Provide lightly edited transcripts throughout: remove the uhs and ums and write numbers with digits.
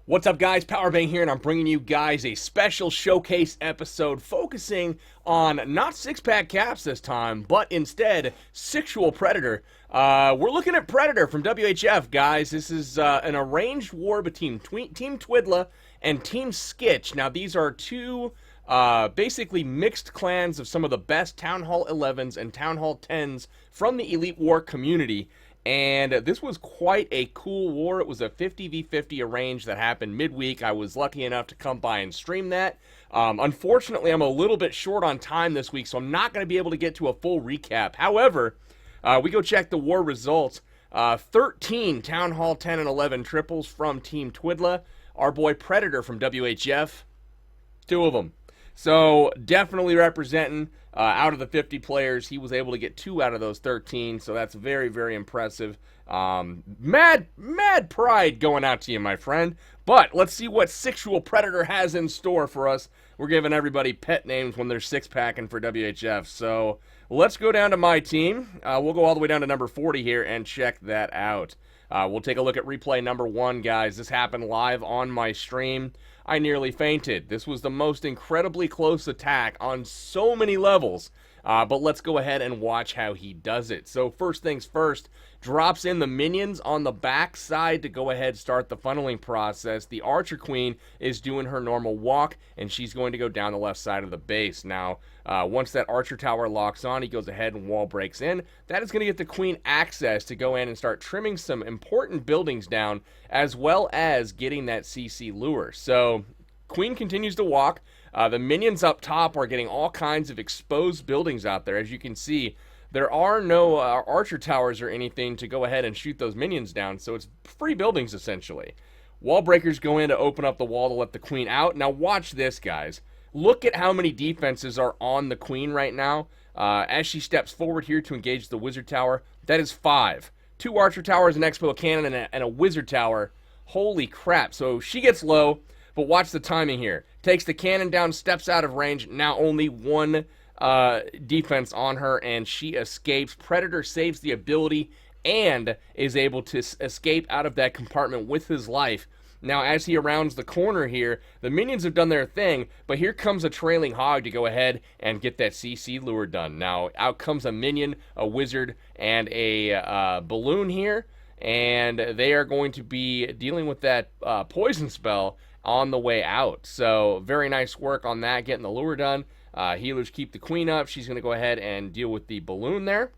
What's up, guys? Powerbang here, and I'm bringing you guys a special showcase episode focusing on not six-pack caps this time, but instead Sexual Predator. We're looking at Predator from WHF, guys. This is an arranged war between Team Twidla and Team Skitch. Now, these are two basically mixed clans of some of the best Town Hall 11s and Town Hall 10s from the Elite War community. And this was quite a cool war. It was a 50v50 arrange that happened midweek. I was lucky enough to come by and stream that. Unfortunately, I'm a little bit short on time this week, so I'm not going to be able to get to a full recap. However, we go check the war results. 13 Town Hall 10 and 11 triples from Team Twidla. Our boy Predator from WHF, 2 of them. So definitely representing out of the 50 players, he was able to get 2 out of those 13. So that's very, very impressive. Mad pride going out to you, my friend. But let's see what Sexual Predator has in store for us. We're giving everybody pet names when they're six-packing for WHF. So let's go down to my team. We'll go all the way down to number 40 here and check that out. We'll take a look at replay number 1, guys. This happened live on my stream. I nearly fainted. This was the most incredibly close attack on so many levels. But let's go ahead and watch how he does it. So first things first, drops in the minions on the back side to go ahead and start the funneling process. The Archer Queen is doing her normal walk, and she's going to go down the left side of the base. Now, once that Archer Tower locks on, he goes ahead and wall breaks in. That is going to get the Queen access to go in and start trimming some important buildings down, as well as getting that CC lure. So, Queen continues to walk. The minions up top are getting all kinds of exposed buildings out there. As you can see, there are no archer towers or anything to go ahead and shoot those minions down, so it's free buildings, essentially. Wall breakers go in to open up the wall to let the Queen out. Now watch this, guys. Look at how many defenses are on the Queen right now. As she steps forward here to engage the Wizard Tower, that is 5. 2 Archer Towers, an Expo Cannon, and a Wizard Tower. Holy crap. So she gets low, but watch the timing here. Takes the cannon down, steps out of range. Now only 1 defense on her, and she escapes. Predator saves the ability and is able to escape out of that compartment with his life. Now, as he rounds the corner here, the minions have done their thing, but here comes a trailing hog to go ahead and get that CC lure done. Now, out comes a minion, a wizard, and a balloon here, and they are going to be dealing with that poison spell on the way out. So, very nice work on that, getting the lure done. Healers keep the Queen up. She's going to go ahead and deal with the balloon there.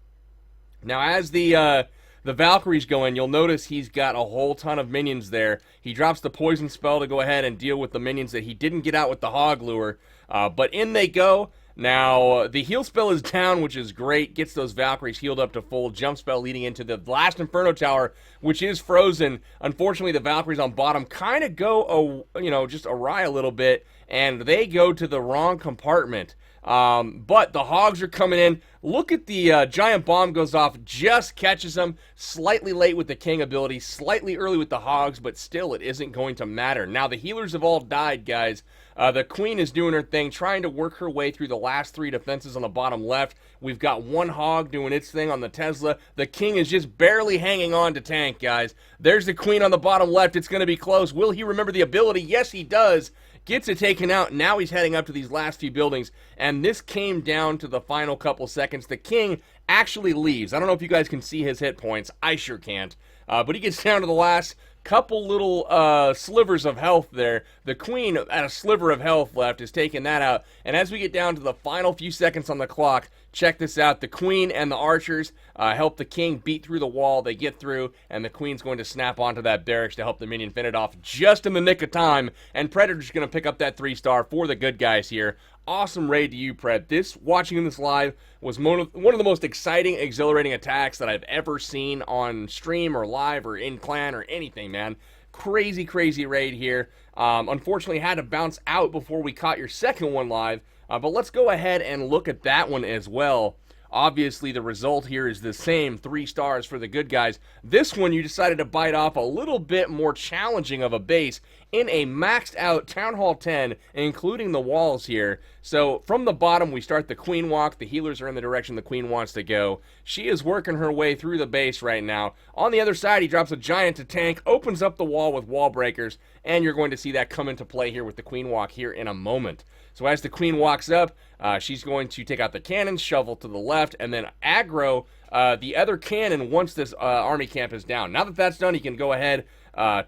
Now, as the Valkyries go in, you'll notice he's got a whole ton of minions there. He drops the poison spell to go ahead and deal with the minions that he didn't get out with the hog lure. But in they go. Now, the heal spell is down, which is great. Gets those Valkyries healed up to full. Jump spell leading into the last Inferno Tower, which is frozen. Unfortunately, the Valkyries on bottom kind of go, just awry a little bit, and they go to the wrong compartment. But the hogs are coming in. Look at the giant bomb goes off, just catches them. Slightly late with the king ability, slightly early with the hogs, but still it isn't going to matter. Now the healers have all died, guys. The Queen is doing her thing, trying to work her way through the last 3 defenses on the bottom left. We've got 1 hog doing its thing on the Tesla. The King is just barely hanging on to tank, guys. There's the Queen on the bottom left. It's going to be close. Will he remember the ability? Yes, he does. Gets it taken out. Now he's heading up to these last few buildings, and this came down to the final couple seconds. The King actually leaves. I don't know if you guys can see his hit points. I sure can't. But he gets down to the last couple little slivers of health there. The Queen, at a sliver of health left, is taking that out. And as we get down to the final few seconds on the clock, check this out. The Queen and the archers help the King beat through the wall. They get through, and the Queen's going to snap onto that barracks to help the minion finish it off just in the nick of time. And Predator's going to pick up that 3-star for the good guys here. Awesome raid to you, Pred. Watching this live was one of the most exciting, exhilarating attacks that I've ever seen on stream or live or in clan or anything, man. Crazy, crazy raid here. Unfortunately, had to bounce out before we caught your second one live. But let's go ahead and look at that one as well. Obviously, the result here is the same, 3 stars for the good guys. This one, you decided to bite off a little bit more challenging of a base in a maxed out Town Hall 10, including the walls here. So from the bottom, we start the queen walk. The healers are in the direction the queen wants to go. She is working her way through the base right now. On the other side, he drops a giant to tank, opens up the wall with wall breakers, and you're going to see that come into play here with the queen walk here in a moment. So as the queen walks up, she's going to take out the cannons, shovel to the left, and then aggro the other cannon once this army camp is down. Now that that's done, he can go ahead,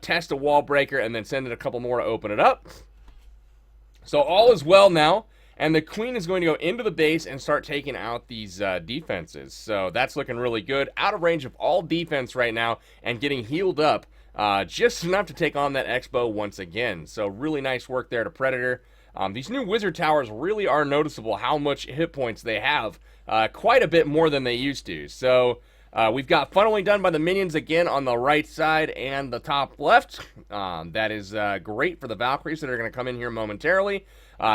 test a wall breaker, and then send in a couple more to open it up. So all is well now, and the queen is going to go into the base and start taking out these defenses. So that's looking really good. Out of range of all defense right now and getting healed up just enough to take on that X-Bow once again. So really nice work there to Predator. These new wizard towers really are noticeable how much hit points they have. Quite a bit more than they used to. So we've got funneling done by the minions again on the right side and the top left. That is great for the Valkyries that are going to come in here momentarily.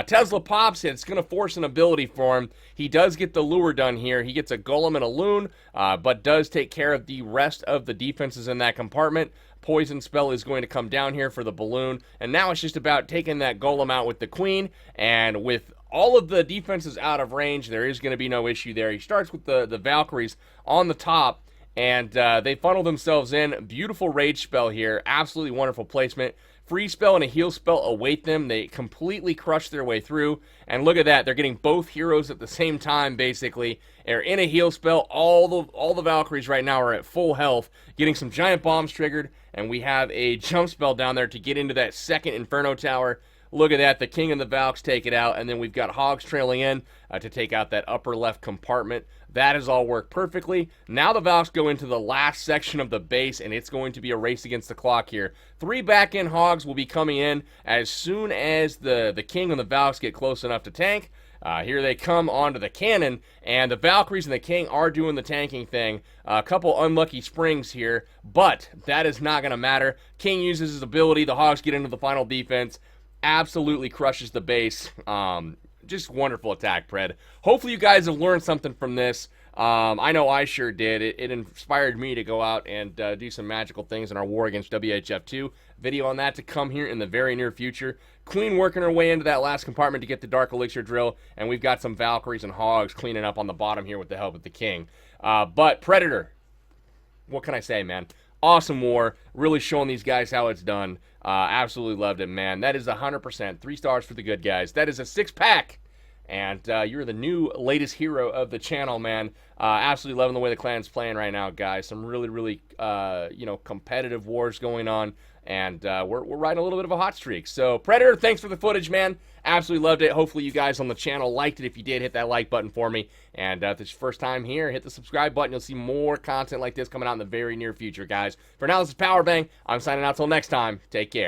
Tesla pops. It's going to force an ability for him. He does get the lure done here. He gets a golem and a loon, but does take care of the rest of the defenses in that compartment. Poison spell is going to come down here for the balloon, and now it's just about taking that golem out with the queen, and with all of the defenses out of range, there is going to be no issue there. He starts with the Valkyries on the top, and they funnel themselves in. Beautiful rage spell here. Absolutely wonderful placement. Free spell and a heal spell await them. They completely crush their way through. And look at that. They're getting both heroes at the same time, basically. They're in a heal spell. All the Valkyries right now are at full health. Getting some giant bombs triggered. And we have a jump spell down there to get into that second Inferno Tower. Look at that. The King and the Valks take it out. And then we've got Hogs trailing in to take out that upper left compartment. That has all worked perfectly. Now the Valks go into the last section of the base, and it's going to be a race against the clock here. 3 back-end Hogs will be coming in as soon as the King and the Valks get close enough to tank. Here they come onto the cannon, and the Valkyries and the King are doing the tanking thing. A couple unlucky springs here, but that is not going to matter. King uses his ability. The Hogs get into the final defense. Absolutely crushes the base. Just wonderful attack, Pred. Hopefully you guys have learned something from this. I know I sure did. It inspired me to go out and do some magical things in our war against WHF2. Video on that to come here in the very near future. Queen working her way into that last compartment to get the Dark Elixir drill, and we've got some Valkyries and Hogs cleaning up on the bottom here with the help of the King. But Predator, what can I say, man? Awesome war. Really showing these guys how it's done. Absolutely loved it, man. That is 100%. 3 stars for the good guys. That is a 6-pack. And you're the new latest hero of the channel, man. Absolutely loving the way the clan's playing right now, guys. Some really, really, competitive wars going on. And we're riding a little bit of a hot streak. So, Predator, thanks for the footage, man. Absolutely loved it. Hopefully you guys on the channel liked it. If you did, hit that like button for me. And if it's your first time here, hit the subscribe button. You'll see more content like this coming out in the very near future, guys. For now, this is Powerbang. I'm signing out till next time. Take care.